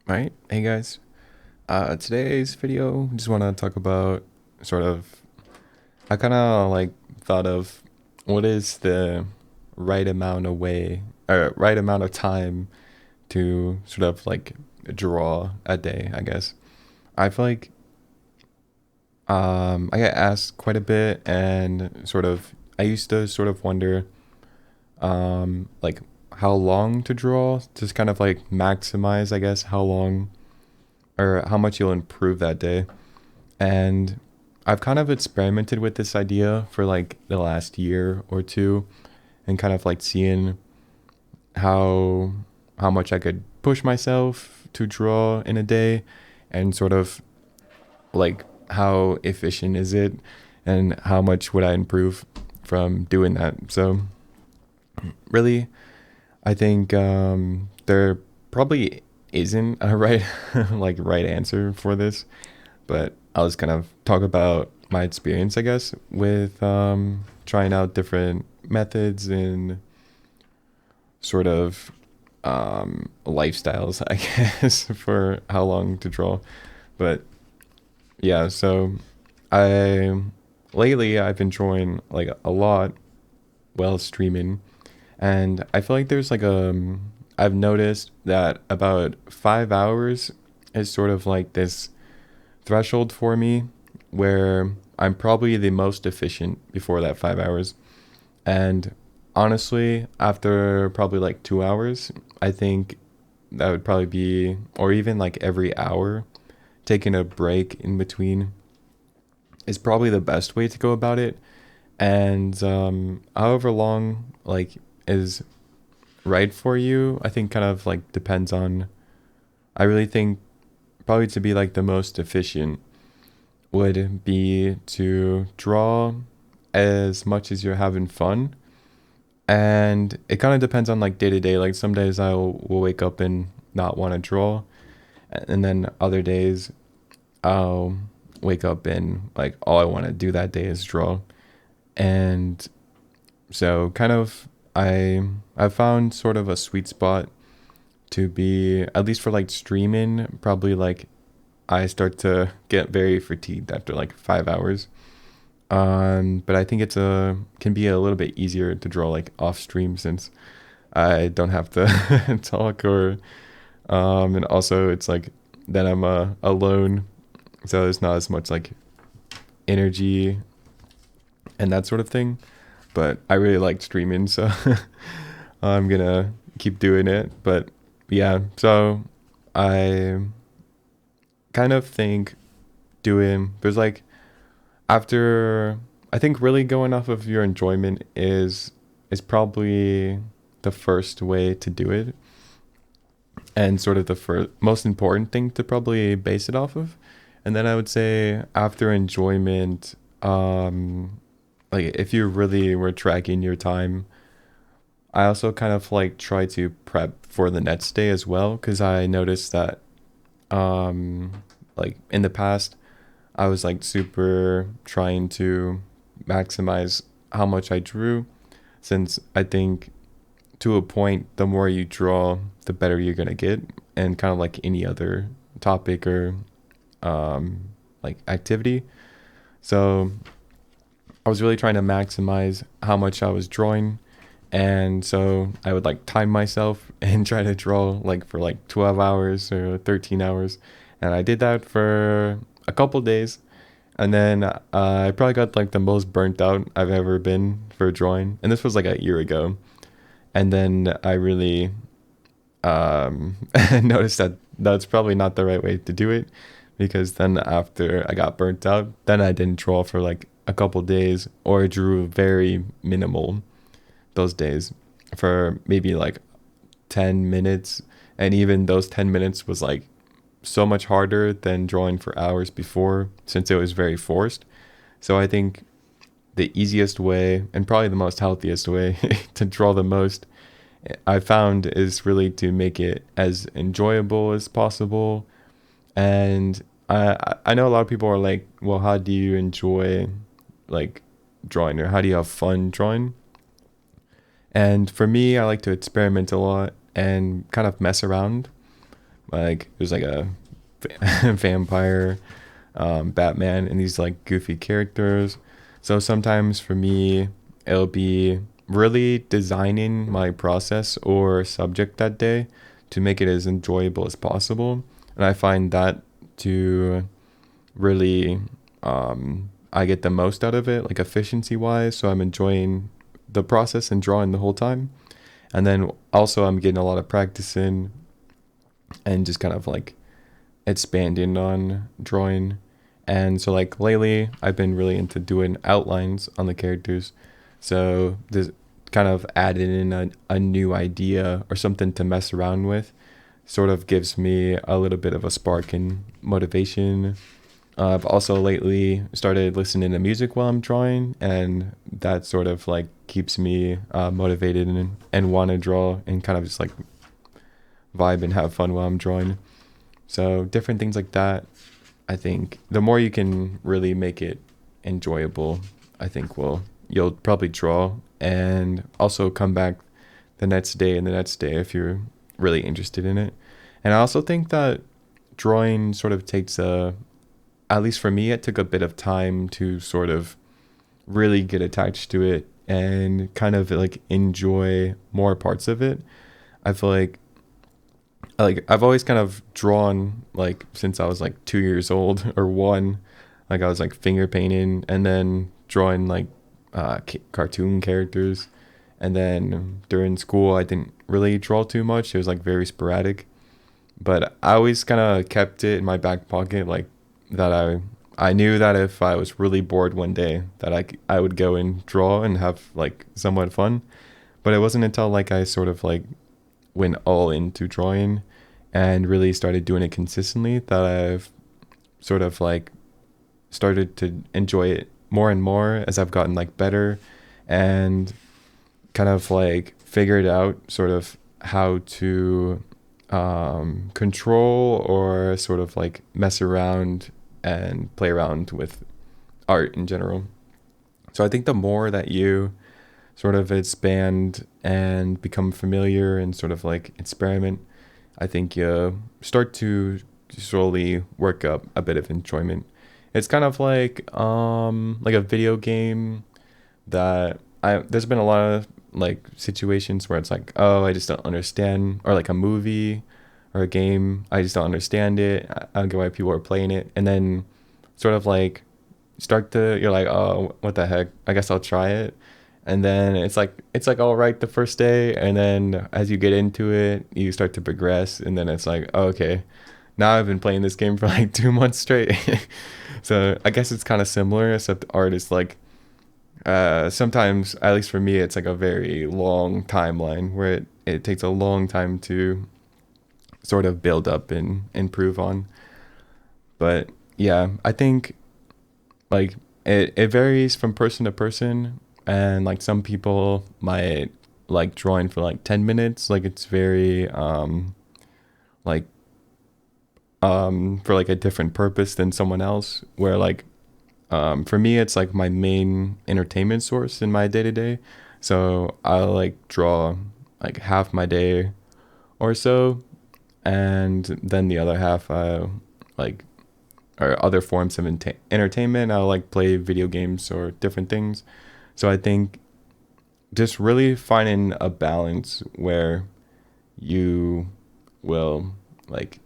Right. Hey guys. Today's video, just want to talk about sort of. I kind of like thought of what is the right amount of way or right amount of time to sort of like draw a day. I guess I feel like I get asked quite a bit, and sort of I used to sort of wonder like how long to draw, just kind of like maximize, I guess, how long or how much you'll improve that day. And I've kind of experimented with this idea for like the last year or two, and kind of like seeing how how much I could push myself to draw in a day, and sort of like how efficient is it, and how much would I improve from doing that. So really, I think there probably isn't a right right answer for this, but I'll just kind of talk about my experience, I guess, with trying out different methods and sort of lifestyles, I guess, for how long to draw. But yeah, so I lately I've been drawing like a lot while streaming, and I feel like there's like I've noticed that about 5 hours is sort of like this threshold for me where I'm probably the most efficient before that 5 hours. And honestly, after probably like 2 hours, I think that would probably be, or even like every hour, taking a break in between is probably the best way to go about it. And however long like is right for you, I think kind of like depends on. I really think probably to be like the most efficient would be to draw as much as you're having fun. And it kind of depends on like day to day. Like some days I will wake up and not want to draw. And then other days I'll wake up and like all I want to do that day is draw. And so kind of I found sort of a sweet spot to be, at least for like streaming, probably like I start to get very fatigued after like 5 hours. But I think it's a can be a little bit easier to draw like off stream, since I don't have to talk, or and also it's like then I'm alone, so there's not as much like energy and that sort of thing. But I really like streaming, so I'm gonna keep doing it. But yeah, so I kind of think doing there's like after, I think really going off of your enjoyment is probably the first way to do it, and sort of the first most important thing to probably base it off of. And then I would say after enjoyment, like if you really were tracking your time, I also kind of like try to prep for the next day as well, because I noticed that like in the past I was like super trying to maximize how much I drew, since I think to a point, the more you draw, the better you're gonna get, and kind of like any other topic or like activity. So I was really trying to maximize how much I was drawing, and so I would like time myself and try to draw like for like 12 hours or 13 hours, and I did that for a couple days. And then I probably got like the most burnt out I've ever been for drawing. And this was like a year ago. And then I really noticed that that's probably not the right way to do it. Because then after I got burnt out, then I didn't draw for like a couple days, or drew very minimal those days for maybe like 10 minutes. And even those 10 minutes was like so much harder than drawing for hours before, since it was very forced. So I think the easiest way, and probably the most healthiest way to draw the most, I found, is really to make it as enjoyable as possible. And I know a lot of people are like, well, how do you enjoy like drawing, or how do you have fun drawing? And for me, I like to experiment a lot and kind of mess around. Like there's like a vampire, Batman, and these like goofy characters. So sometimes for me, it'll be really designing my process or subject that day to make it as enjoyable as possible. And I find that to really, I get the most out of it, like efficiency wise. So I'm enjoying the process and drawing the whole time. And then also, I'm getting a lot of practice in and just kind of like expanding on drawing. And so like lately I've been really into doing outlines on the characters. So this kind of added in a new idea or something to mess around with sort of gives me a little bit of a spark and motivation. I've also lately started listening to music while I'm drawing, and that sort of like keeps me motivated and want to draw and kind of just like vibe and have fun while I'm drawing. So different things like that. I think the more you can really make it enjoyable, I think you'll probably draw and also come back the next day and the next day if you're really interested in it. And I also think that drawing sort of takes at least for me, it took a bit of time to sort of really get attached to it and kind of like enjoy more parts of it. I feel like I've always kind of drawn like since I was like 2 years old or one, like I was like finger painting and then drawing like cartoon characters. And then during school, I didn't really draw too much. It was like very sporadic, but I always kind of kept it in my back pocket, like that I knew that if I was really bored one day, that I would go and draw and have like somewhat fun. But it wasn't until like I sort of like went all into drawing and really started doing it consistently that I've sort of like started to enjoy it more and more as I've gotten like better and kind of like figured out sort of how to control or sort of like mess around and play around with art in general. So I think the more that you sort of expand and become familiar and sort of like experiment, I think you start to slowly work up a bit of enjoyment. It's kind of like a video game that there's been a lot of like situations where it's like, oh, I just don't understand, or like a movie or a game, I just don't understand it. I don't get why people are playing it, and then sort of like you're like, oh, what the heck? I guess I'll try it, and then it's like all right the first day, and then as you get into it, you start to progress, and then it's like, oh, okay, now I've been playing this game for like 2 months straight. So I guess it's kind of similar, except art is like sometimes, at least for me, it's like a very long timeline where it takes a long time to sort of build up and improve on. But yeah, I think like it varies from person to person, and like some people might like drawing for like 10 minutes, like it's very like for like a different purpose than someone else, where like for me, it's like my main entertainment source in my day to day. So I'll like draw like half my day or so, and then the other half, like, or other forms of entertainment. I'll like play video games or different things. So I think just really finding a balance where you will like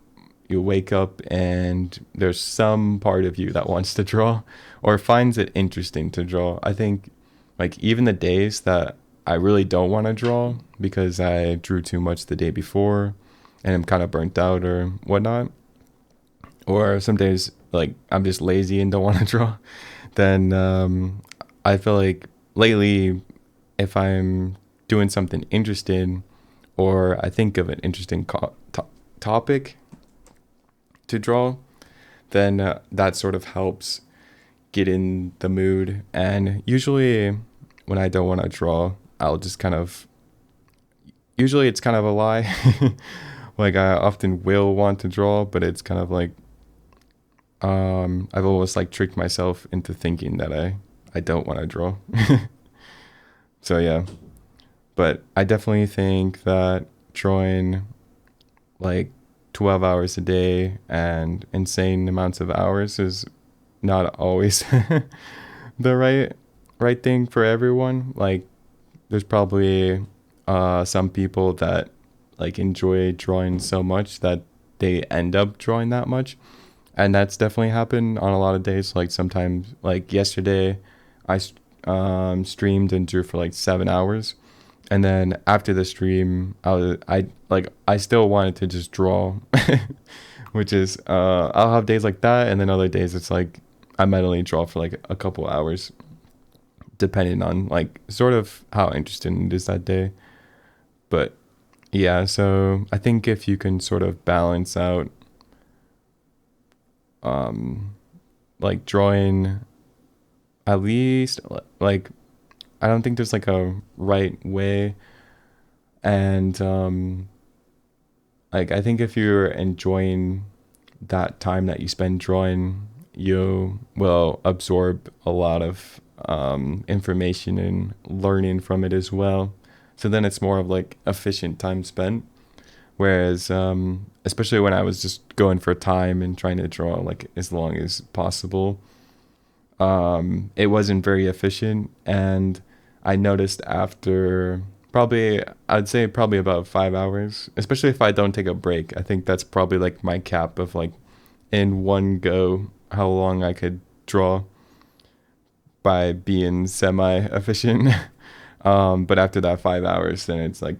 you wake up and there's some part of you that wants to draw or finds it interesting to draw. I think like even the days that I really don't want to draw because I drew too much the day before and I'm kind of burnt out or whatnot, or some days like I'm just lazy and don't want to draw, then I feel like lately if I'm doing something interesting or I think of an interesting topic to draw, then that sort of helps get in the mood. And usually when I don't want to draw, I'll just kind of, usually it's kind of a lie. Like I often will want to draw, but it's kind of like I've always like tricked myself into thinking that I don't want to draw. So yeah, but I definitely think that drawing like 12 hours a day and insane amounts of hours is not always the right thing for everyone. Like there's probably some people that like enjoy drawing so much that they end up drawing that much, and that's definitely happened on a lot of days. Like sometimes, like yesterday I streamed and drew for like 7 hours, and then after the stream I still wanted to just draw which is I'll have days like that, and then other days it's like I might only draw for like a couple hours depending on like sort of how interesting it is that day. But yeah, so I think if you can sort of balance out like drawing at least like I don't think there's like a right way, and like I think if you're enjoying that time that you spend drawing, you will absorb a lot of information and learning from it as well. So then it's more of like efficient time spent. Whereas, especially when I was just going for time and trying to draw like as long as possible, it wasn't very efficient. And I noticed after probably, I'd say probably about 5 hours, especially if I don't take a break. I think that's probably like my cap of like in one go how long I could draw by being semi efficient. But after that 5 hours, then it's like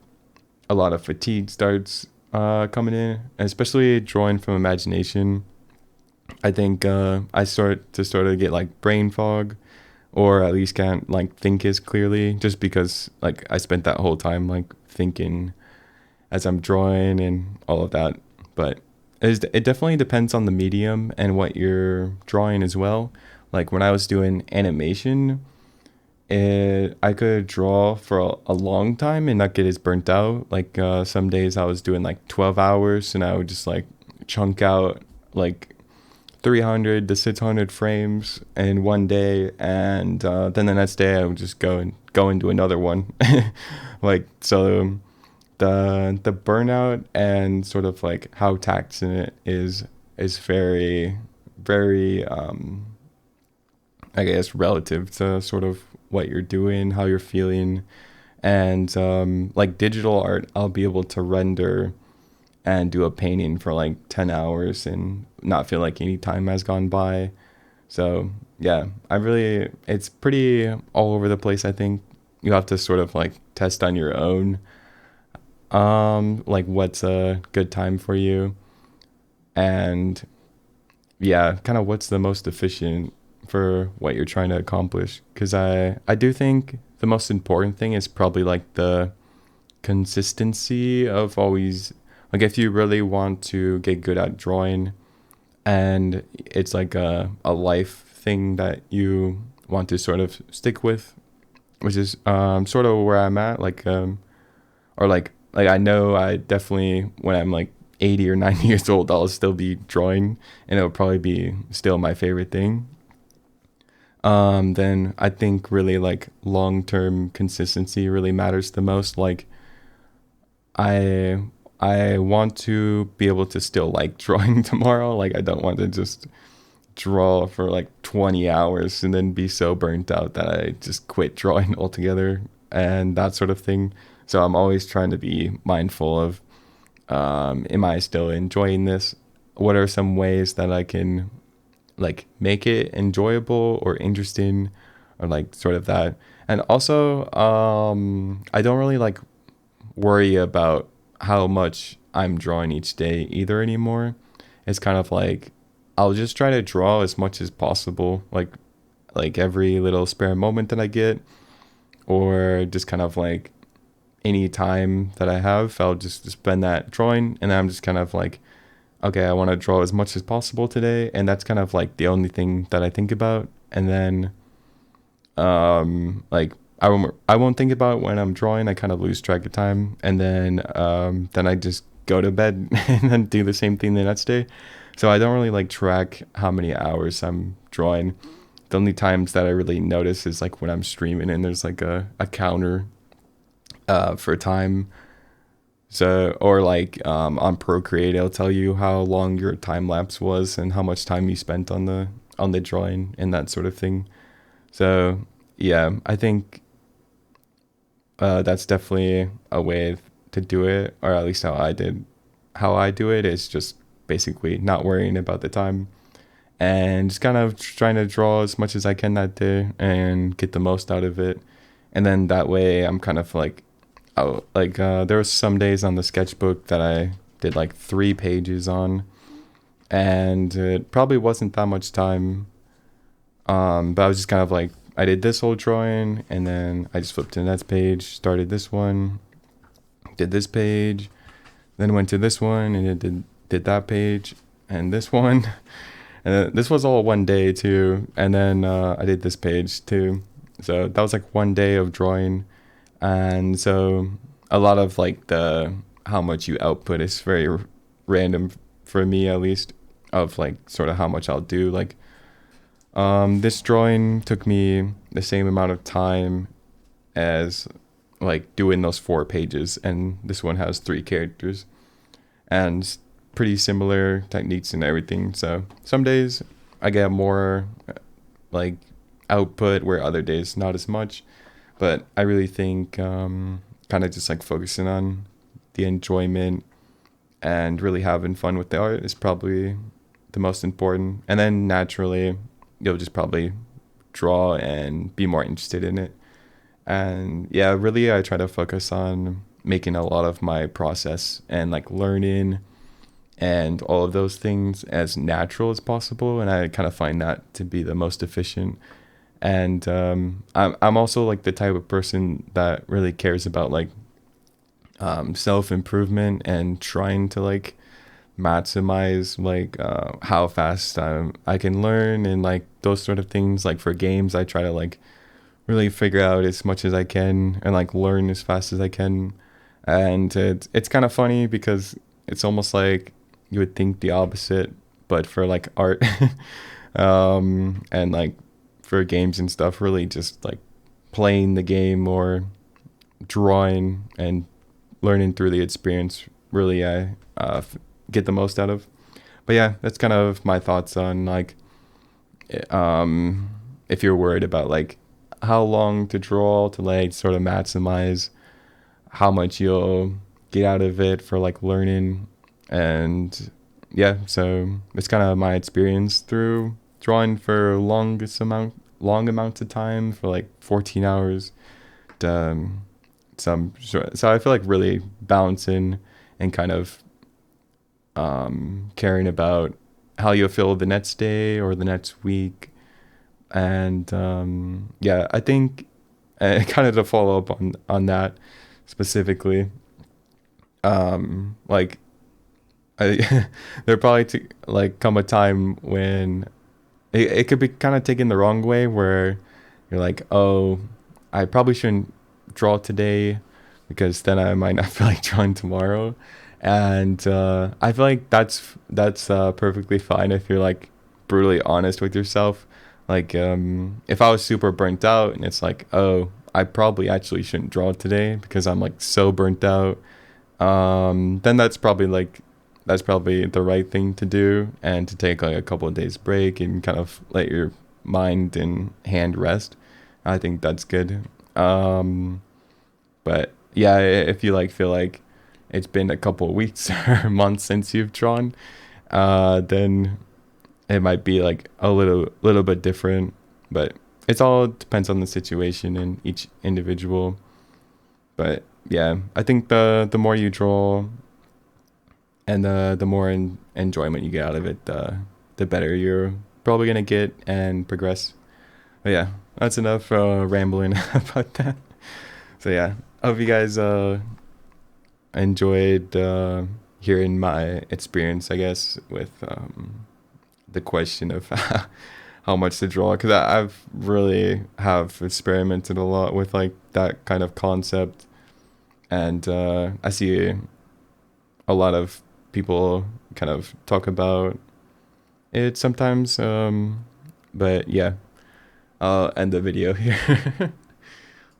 a lot of fatigue starts coming in, especially drawing from imagination. I think I start to sort of get like brain fog, or at least can't like think as clearly, just because like I spent that whole time like thinking as I'm drawing and all of that. But it definitely depends on the medium and what you're drawing as well. Like when I was doing animation, I could draw for a long time and not get as burnt out. Like some days I was doing like 12 hours and I would just like chunk out like 300 to 600 frames in one day, and then the next day I would just go and do another one. Like so the burnout and sort of like how taxing it is very very I guess relative to sort of what you're doing, how you're feeling. And like digital art, I'll be able to render and do a painting for like 10 hours and not feel like any time has gone by. So yeah, it's pretty all over the place. I think you have to sort of like test on your own, like what's a good time for you, and yeah, kind of what's the most efficient for what you're trying to accomplish. Because I do think the most important thing is probably like the consistency of always, like if you really want to get good at drawing and it's like a life thing that you want to sort of stick with, which is sort of where I'm at, like or like I know I definitely when I'm like 80 or 90 years old I'll still be drawing and it'll probably be still my favorite thing. Then I think really like long-term consistency really matters the most. Like I I want to be able to still like drawing tomorrow. Like I don't want to just draw for like 20 hours and then be so burnt out that I just quit drawing altogether and that sort of thing. So I'm always trying to be mindful of am I still enjoying this? What are some ways that I can like make it enjoyable or interesting or like sort of that. And also I don't really like worry about how much I'm drawing each day either anymore. It's kind of like I'll just try to draw as much as possible, like every little spare moment that I get, or just kind of like any time that I have, I'll just spend that drawing, and then I'm just kind of like, okay, I want to draw as much as possible today, and that's kind of like the only thing that I think about. And then like I won't think about when I'm drawing. I kind of lose track of time, and then I just go to bed and then do the same thing the next day. So I don't really like track how many hours I'm drawing. The only times that I really notice is like when I'm streaming and there's like a counter for time. So, or like on Procreate, it'll tell you how long your time lapse was and how much time you spent on the drawing and that sort of thing. So, yeah, I think that's definitely a way to do it, or at least how I do it is just basically not worrying about the time and just kind of trying to draw as much as I can that day and get the most out of it. And then that way I'm kind of like, oh, like there was some days on the sketchbook that I did like 3 pages on, and it probably wasn't that much time. But I was just kind of like, I did this whole drawing, and then I just flipped to the next page, started this one, did this page, then went to this one, and it did that page, and this one, and then this was all one day too, and then I did this page too. So that was like one day of drawing, and so a lot of like the how much you output is very random for me at least, of like sort of how much I'll do. Like this drawing took me the same amount of time as like doing those 4 pages, and this one has 3 characters and pretty similar techniques and everything. So some days I get more like output, where other days not as much. But I really think kind of just like focusing on the enjoyment and really having fun with the art is probably the most important. And then naturally, you'll just probably draw and be more interested in it. And yeah, really, I try to focus on making a lot of my process and like learning and all of those things as natural as possible. And I kind of find that to be the most efficient. And I'm also like the type of person that really cares about like self improvement and trying to like maximize like how fast I can learn and like those sort of things. Like for games, I try to like really figure out as much as I can and like learn as fast as I can. And it's kind of funny because it's almost like you would think the opposite, but for like art and like for games and stuff, really just like playing the game or drawing and learning through the experience, really I get the most out of. But yeah, that's kind of my thoughts on like if you're worried about like how long to draw to like sort of maximize how much you'll get out of it for like learning. And yeah, so it's kind of my experience through drawing for long amounts of time, for like 14 hours. So I feel like really balancing and kind of caring about how you'll feel the next day or the next week. And yeah, I think kind of to follow up on that specifically, like I there probably like come a time when it could be kind of taken the wrong way, where you're like, oh, I probably shouldn't draw today because then I might not feel like drawing tomorrow. And I feel like that's perfectly fine if you're like brutally honest with yourself. Like if I was super burnt out and it's like, oh, I probably actually shouldn't draw today because I'm like so burnt out, then that's probably the right thing to do, and to take like a couple of days break and kind of let your mind and hand rest. I think that's good. But yeah, if you like feel like it's been a couple of weeks or months since you've drawn, then it might be like a little bit different. But it's all depends on the situation and each individual. But yeah, I think the more you draw and the more enjoyment you get out of it, the better you're probably gonna get and progress. But yeah, that's enough rambling about that. So yeah, I hope you guys enjoyed hearing my experience, I guess, with the question of how much to draw, because I've really have experimented a lot with like that kind of concept. And I see a lot of people kind of talk about it sometimes. But yeah, I'll end the video here.